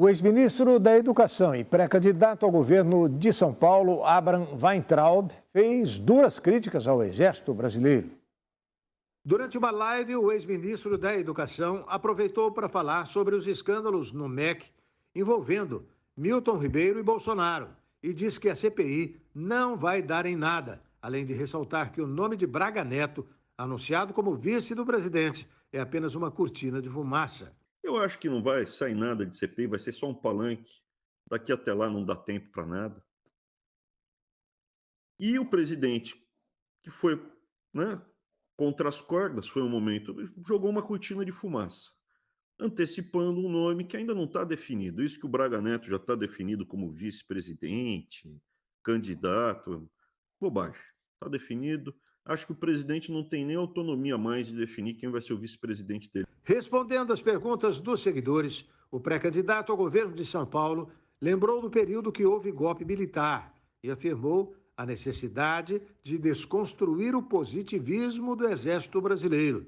O ex-ministro da Educação e pré-candidato ao governo de São Paulo, Abraham Weintraub, fez duras críticas ao Exército Brasileiro. Durante uma live, o ex-ministro da Educação aproveitou para falar sobre os escândalos no MEC envolvendo Milton Ribeiro e Bolsonaro e disse que a CPI não vai dar em nada, além de ressaltar que o nome de Braga Neto, anunciado como vice do presidente, é apenas uma cortina de fumaça. Eu acho que não vai sair nada de CPI, vai ser só um palanque. Daqui até lá não dá tempo para nada. E o presidente, que foi, né, contra as cordas, foi um momento, jogou uma cortina de fumaça, antecipando um nome que ainda não está definido. Isso que o Braga Neto já está definido como vice-presidente, candidato, bobagem. Está definido. Acho que o presidente não tem nem autonomia mais de definir quem vai ser o vice-presidente dele. Respondendo às perguntas dos seguidores, o pré-candidato ao governo de São Paulo lembrou do período que houve golpe militar e afirmou a necessidade de desconstruir o positivismo do Exército Brasileiro.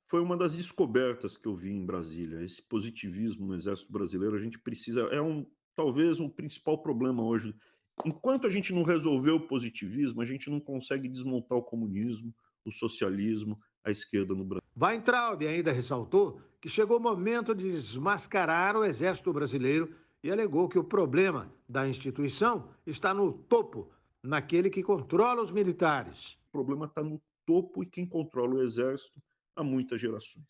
Foi uma das descobertas que eu vi em Brasília. Esse positivismo no Exército Brasileiro, a gente precisa... talvez um principal problema hoje. Enquanto a gente não resolver o positivismo, a gente não consegue desmontar o comunismo, o socialismo, a esquerda no Brasil. Weintraub ainda ressaltou que chegou o momento de desmascarar o Exército Brasileiro e alegou que o problema da instituição está no topo, naquele que controla os militares. O problema está no topo e quem controla o Exército há muitas gerações.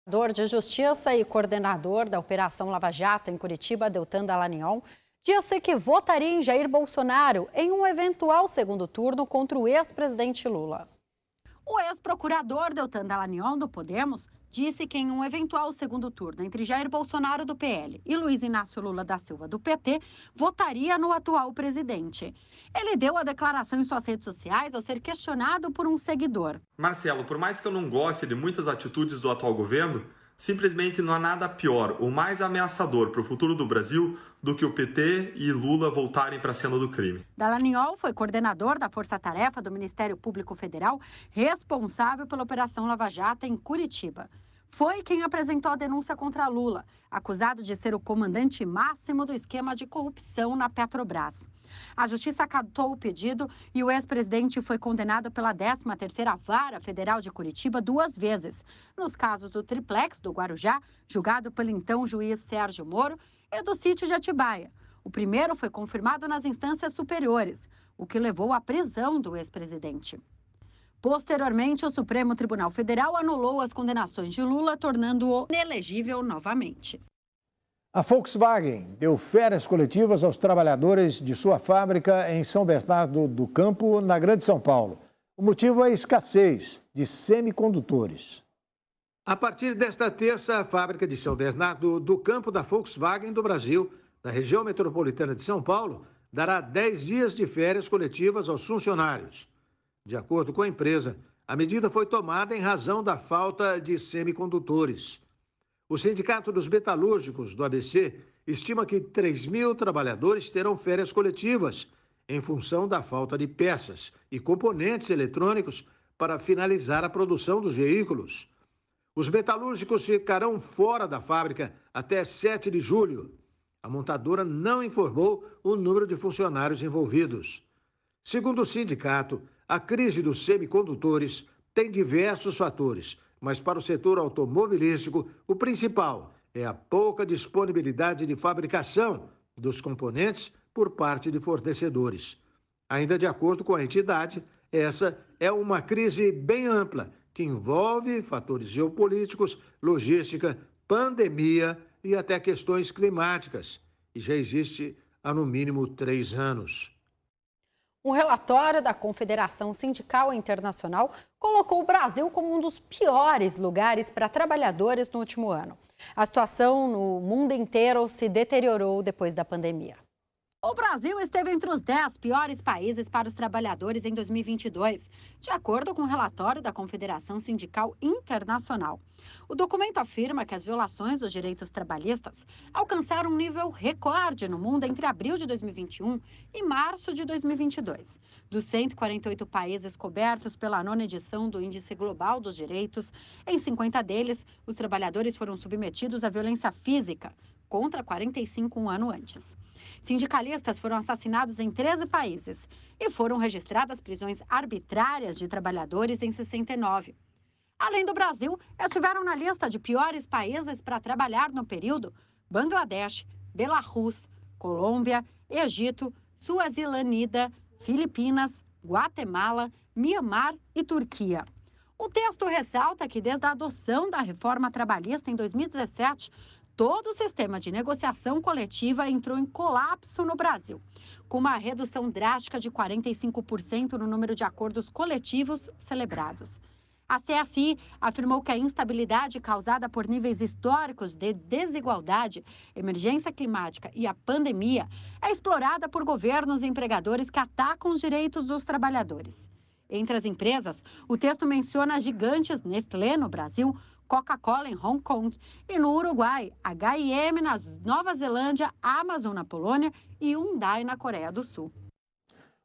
O procurador de Justiça e coordenador da Operação Lava Jato em Curitiba, Deltan Dallagnol, disse que votaria em Jair Bolsonaro em um eventual segundo turno contra o ex-presidente Lula. O ex-procurador Deltan Dallagnol, do Podemos, disse que em um eventual segundo turno entre Jair Bolsonaro, do PL, e Luiz Inácio Lula da Silva, do PT, votaria no atual presidente. Ele deu a declaração em suas redes sociais ao ser questionado por um seguidor. Marcelo, por mais que eu não goste de muitas atitudes do atual governo, simplesmente não há nada pior ou mais ameaçador para o futuro do Brasil do que o PT e Lula voltarem para a cena do crime. Dallagnol foi coordenador da Força Tarefa do Ministério Público Federal, responsável pela Operação Lava Jato em Curitiba. Foi quem apresentou a denúncia contra Lula, acusado de ser o comandante máximo do esquema de corrupção na Petrobras. A Justiça acatou o pedido e o ex-presidente foi condenado pela 13ª Vara Federal de Curitiba 2 vezes, nos casos do triplex do Guarujá, julgado pelo então juiz Sérgio Moro, e do sítio de Atibaia. O primeiro foi confirmado nas instâncias superiores, o que levou à prisão do ex-presidente. Posteriormente, o Supremo Tribunal Federal anulou as condenações de Lula, tornando-o inelegível novamente. A Volkswagen deu férias coletivas aos trabalhadores de sua fábrica em São Bernardo do Campo, na Grande São Paulo. O motivo é a escassez de semicondutores. A partir desta terça, a fábrica de São Bernardo do Campo da Volkswagen do Brasil, na região metropolitana de São Paulo, dará 10 dias de férias coletivas aos funcionários. De acordo com a empresa, a medida foi tomada em razão da falta de semicondutores. O Sindicato dos Metalúrgicos do ABC estima que 3.000 trabalhadores terão férias coletivas em função da falta de peças e componentes eletrônicos para finalizar a produção dos veículos. Os metalúrgicos ficarão fora da fábrica até 7 de julho. A montadora não informou o número de funcionários envolvidos. Segundo o sindicato, a crise dos semicondutores tem diversos fatores, mas para o setor automobilístico, o principal é a pouca disponibilidade de fabricação dos componentes por parte de fornecedores. Ainda de acordo com a entidade, essa é uma crise bem ampla, que envolve fatores geopolíticos, logística, pandemia e até questões climáticas, e já existe há no mínimo 3 anos. Um relatório da Confederação Sindical Internacional colocou o Brasil como um dos piores lugares para trabalhadores no último ano. A situação no mundo inteiro se deteriorou depois da pandemia. O Brasil esteve entre os 10 piores países para os trabalhadores em 2022, de acordo com o relatório da Confederação Sindical Internacional. O documento afirma que as violações dos direitos trabalhistas alcançaram um nível recorde no mundo entre abril de 2021 e março de 2022. Dos 148 países cobertos pela 9ª edição do Índice Global dos Direitos, em 50 deles, os trabalhadores foram submetidos à violência física, contra 45 um ano antes. Sindicalistas foram assassinados em 13 países e foram registradas prisões arbitrárias de trabalhadores em 69. Além do Brasil, estiveram na lista de piores países para trabalhar no período Bangladesh, Belarus, Colômbia, Egito, Suazilândia, Filipinas, Guatemala, Mianmar e Turquia. O texto ressalta que desde a adoção da reforma trabalhista em 2017, todo o sistema de negociação coletiva entrou em colapso no Brasil, com uma redução drástica de 45% no número de acordos coletivos celebrados. A CSI afirmou que a instabilidade causada por níveis históricos de desigualdade, emergência climática e a pandemia é explorada por governos e empregadores que atacam os direitos dos trabalhadores. Entre as empresas, o texto menciona gigantes Nestlé no Brasil, Coca-Cola em Hong Kong e no Uruguai, H&M na Nova Zelândia, Amazon na Polônia e Hyundai na Coreia do Sul.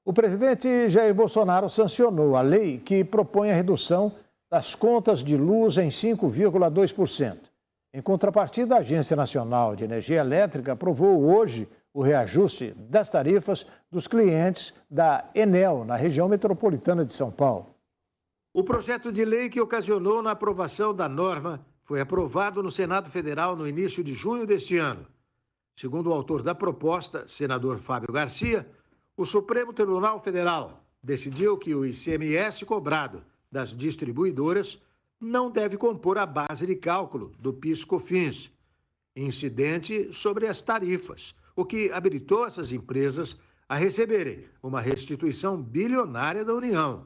O presidente Jair Bolsonaro sancionou a lei que propõe a redução das contas de luz em 5,2%. Em contrapartida, a Agência Nacional de Energia Elétrica aprovou hoje o reajuste das tarifas dos clientes da Enel, na região metropolitana de São Paulo. O projeto de lei que ocasionou na aprovação da norma foi aprovado no Senado Federal no início de junho deste ano. Segundo o autor da proposta, senador Fábio Garcia, o Supremo Tribunal Federal decidiu que o ICMS cobrado das distribuidoras não deve compor a base de cálculo do PIS/COFINS, incidente sobre as tarifas, o que habilitou essas empresas a receberem uma restituição bilionária da União.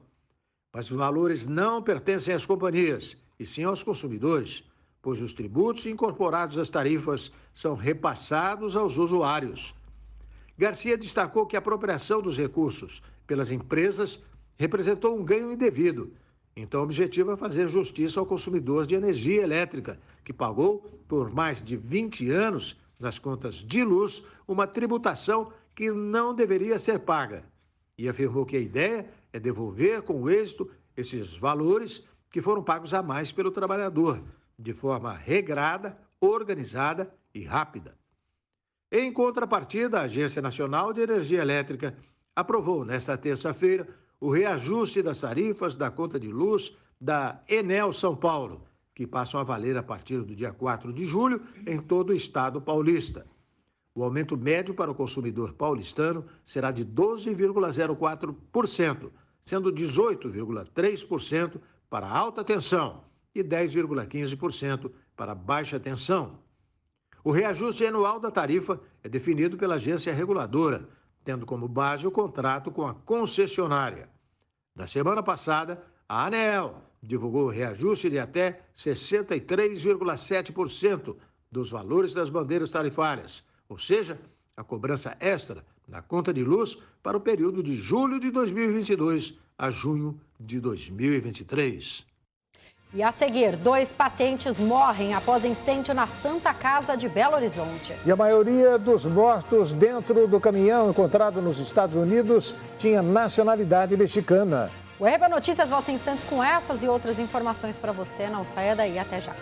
Mas os valores não pertencem às companhias, e sim aos consumidores, pois os tributos incorporados às tarifas são repassados aos usuários. Garcia destacou que a apropriação dos recursos pelas empresas representou um ganho indevido. Então, o objetivo é fazer justiça ao consumidor de energia elétrica, que pagou por mais de 20 anos, nas contas de luz, uma tributação que não deveria ser paga. E afirmou que a ideia é devolver com êxito esses valores que foram pagos a mais pelo trabalhador, de forma regrada, organizada e rápida. Em contrapartida, a Agência Nacional de Energia Elétrica aprovou nesta terça-feira o reajuste das tarifas da conta de luz da Enel São Paulo, que passam a valer a partir do dia 4 de julho em todo o estado paulista. O aumento médio para o consumidor paulistano será de 12,04%, sendo 18,3% para alta tensão e 10,15% para baixa tensão. O reajuste anual da tarifa é definido pela agência reguladora, tendo como base o contrato com a concessionária. Na semana passada, a ANEEL divulgou o reajuste de até 63,7% dos valores das bandeiras tarifárias, ou seja, a cobrança extra na conta de luz para o período de julho de 2022 a junho de 2023. E a seguir, 2 pacientes morrem após incêndio na Santa Casa de Belo Horizonte. E a maioria dos mortos dentro do caminhão encontrado nos Estados Unidos tinha nacionalidade mexicana. O RBA Notícias volta em instantes com essas e outras informações para você. Não saia daí, até já.